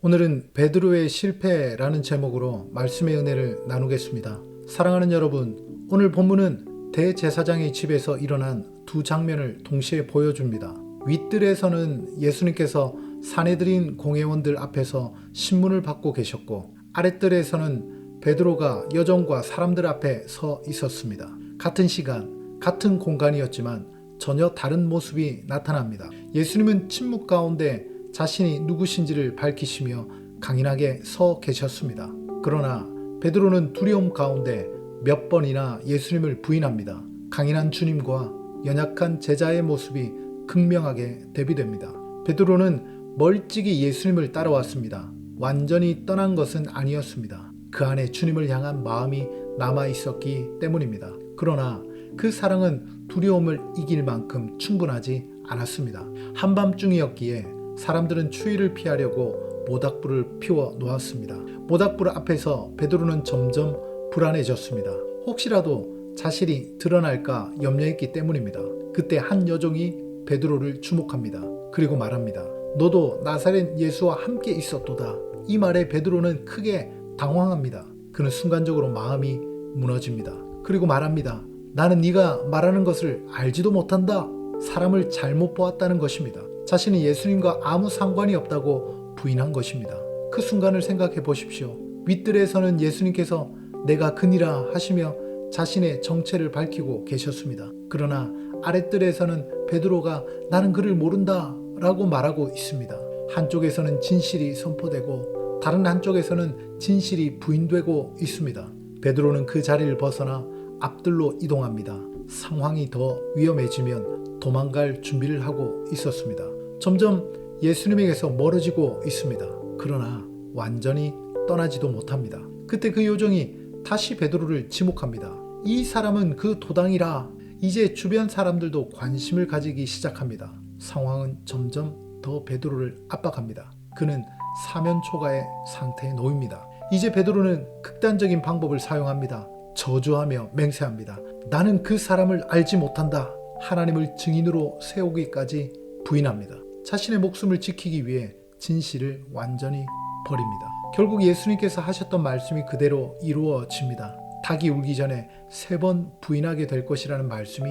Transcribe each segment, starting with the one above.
오늘은 베드로의 실패라는 제목으로 말씀의 은혜를 나누겠습니다. 사랑하는 여러분, 오늘 본문은 대제사장의 집에서 일어난 두 장면을 동시에 보여줍니다. 윗뜰에서는 예수님께서 사내들인 공회원들 앞에서 신문을 받고 계셨고, 아랫뜰에서는 베드로가 여종과 사람들 앞에 서 있었습니다. 같은 시간, 같은 공간이었지만 전혀 다른 모습이 나타납니다. 예수님은 침묵 가운데 자신이 누구신지를 밝히시며 강인하게 서 계셨습니다. 그러나 베드로는 두려움 가운데 몇 번이나 예수님을 부인합니다. 강인한 주님과 연약한 제자의 모습이 극명하게 대비됩니다. 베드로는 멀찍이 예수님을 따라왔습니다. 완전히 떠난 것은 아니었습니다. 그 안에 주님을 향한 마음이 남아 있었기 때문입니다. 그러나 그 사랑은 두려움을 이길 만큼 충분하지 않았습니다. 한밤중이었기에 사람들은 추위를 피하려고 모닥불을 피워 놓았습니다. 모닥불 앞에서 베드로는 점점 불안해졌습니다. 혹시라도 자신이 드러날까 염려했기 때문입니다. 그때 한 여종이 베드로를 주목합니다. 그리고 말합니다. 너도 나사렛 예수와 함께 있었도다. 이 말에 베드로는 크게 당황합니다. 그는 순간적으로 마음이 무너집니다. 그리고 말합니다. 나는 네가 말하는 것을 알지도 못한다. 사람을 잘못 보았다는 것입니다. 자신이 예수님과 아무 상관이 없다고 부인한 것입니다. 그 순간을 생각해 보십시오. 윗뜰에서는 예수님께서 내가 그니라 하시며 자신의 정체를 밝히고 계셨습니다. 그러나 아랫뜰에서는 베드로가 나는 그를 모른다 라고 말하고 있습니다. 한쪽에서는 진실이 선포되고 다른 한쪽에서는 진실이 부인되고 있습니다. 베드로는 그 자리를 벗어나 앞뜰로 이동합니다. 상황이 더 위험해지면 도망갈 준비를 하고 있었습니다. 점점 예수님에게서 멀어지고 있습니다. 그러나 완전히 떠나지도 못합니다. 그때 그 요정이 다시 베드로를 지목합니다. 이 사람은 그 도당이라. 이제 주변 사람들도 관심을 가지기 시작합니다. 상황은 점점 더 베드로를 압박합니다. 그는 사면초가의 상태에 놓입니다. 이제 베드로는 극단적인 방법을 사용합니다. 저주하며 맹세합니다. 나는 그 사람을 알지 못한다. 하나님을 증인으로 세우기까지 부인합니다. 자신의 목숨을 지키기 위해 진실을 완전히 버립니다. 결국 예수님께서 하셨던 말씀이 그대로 이루어집니다. 닭이 울기 전에 3번 부인하게 될 것이라는 말씀이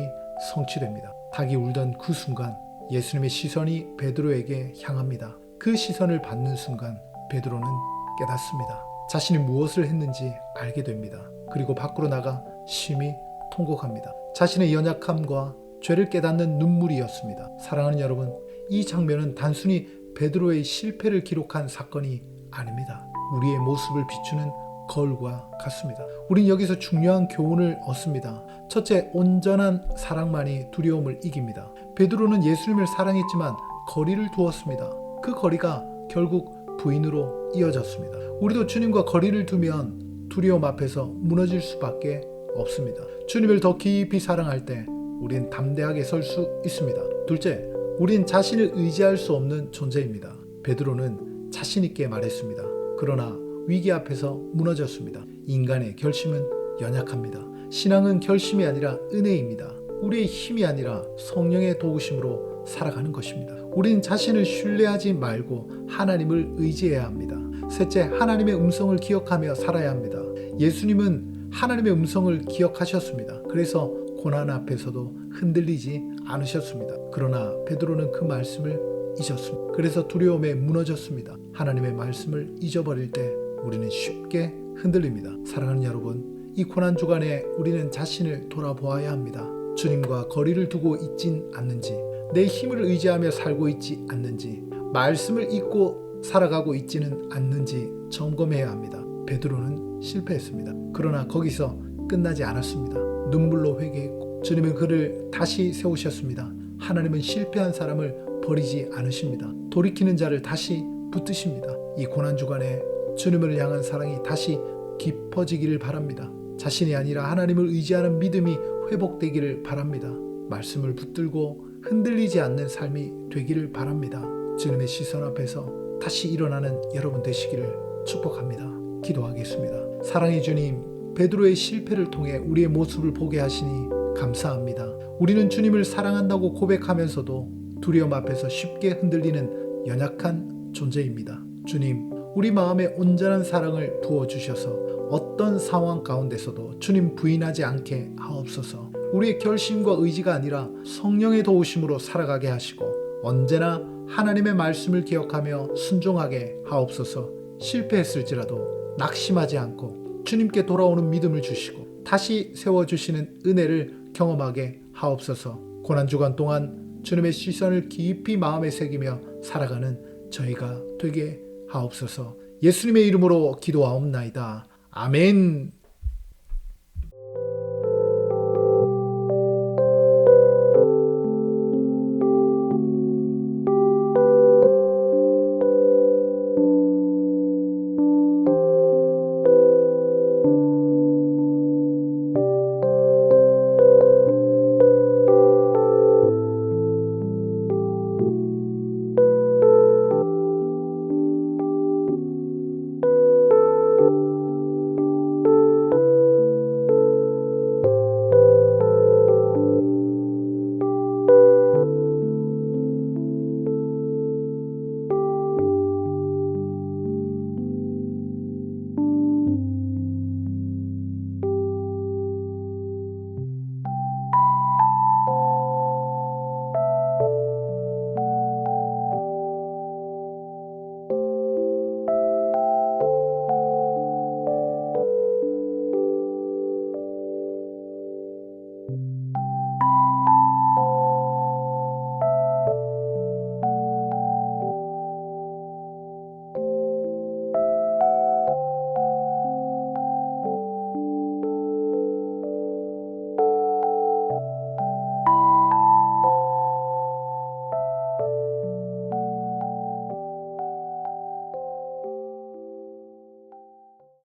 성취됩니다. 닭이 울던 그 순간 예수님의 시선이 베드로에게 향합니다. 그 시선을 받는 순간 베드로는 깨닫습니다. 자신이 무엇을 했는지 알게 됩니다. 그리고 밖으로 나가 심히 통곡합니다. 자신의 연약함과 죄를 깨닫는 눈물이었습니다. 사랑하는 여러분, 이 장면은 단순히 베드로의 실패를 기록한 사건이 아닙니다. 우리의 모습을 비추는 거울과 같습니다. 우린 여기서 중요한 교훈을 얻습니다. 첫째, 온전한 사랑만이 두려움을 이깁니다. 베드로는 예수님을 사랑했지만 거리를 두었습니다. 그 거리가 결국 부인으로 이어졌습니다. 우리도 주님과 거리를 두면 두려움 앞에서 무너질 수밖에 없습니다. 주님을 더 깊이 사랑할 때 우린 담대하게 설 수 있습니다. 둘째, 우린 자신을 의지할 수 없는 존재입니다. 베드로는 자신 있게 말했습니다. 그러나 위기 앞에서 무너졌습니다. 인간의 결심은 연약합니다. 신앙은 결심이 아니라 은혜입니다. 우리의 힘이 아니라 성령의 도우심으로 살아가는 것입니다. 우린 자신을 신뢰하지 말고 하나님을 의지해야 합니다. 셋째, 하나님의 음성을 기억하며 살아야 합니다. 예수님은 하나님의 음성을 기억하셨습니다. 그래서 고난 앞에서도 흔들리지 않으셨습니다. 그러나 베드로는 그 말씀을 잊었습니다. 그래서 두려움에 무너졌습니다. 하나님의 말씀을 잊어버릴 때 우리는 쉽게 흔들립니다. 사랑하는 여러분, 이 고난 주간에 우리는 자신을 돌아보아야 합니다. 주님과 거리를 두고 있진 않는지, 내 힘을 의지하며 살고 있지 않는지, 말씀을 잊고 살아가고 있지는 않는지 점검해야 합니다. 베드로는 실패했습니다. 그러나 거기서 끝나지 않았습니다. 눈물로 회개했고 주님은 그를 다시 세우셨습니다. 하나님은 실패한 사람을 버리지 않으십니다. 돌이키는 자를 다시 붙드십니다. 이 고난주간에 주님을 향한 사랑이 다시 깊어지기를 바랍니다. 자신이 아니라 하나님을 의지하는 믿음이 회복되기를 바랍니다. 말씀을 붙들고 흔들리지 않는 삶이 되기를 바랍니다. 주님의 시선 앞에서 다시 일어나는 여러분 되시기를 축복합니다. 기도하겠습니다. 사랑의 주님, 베드로의 실패를 통해 우리의 모습을 보게 하시니 감사합니다. 우리는 주님을 사랑한다고 고백하면서도 두려움 앞에서 쉽게 흔들리는 연약한 존재입니다. 주님, 우리 마음에 온전한 사랑을 부어주셔서 어떤 상황 가운데서도 주님 부인하지 않게 하옵소서. 우리의 결심과 의지가 아니라 성령의 도우심으로 살아가게 하시고 언제나 하나님의 말씀을 기억하며 순종하게 하옵소서. 실패했을지라도 낙심하지 않고 주님께 돌아오는 믿음을 주시고 다시 세워주시는 은혜를 경험하게 하옵소서. 고난주간 동안 주님의 시선을 깊이 마음에 새기며 살아가는 저희가 되게 하옵소서. 예수님의 이름으로 기도하옵나이다. 아멘.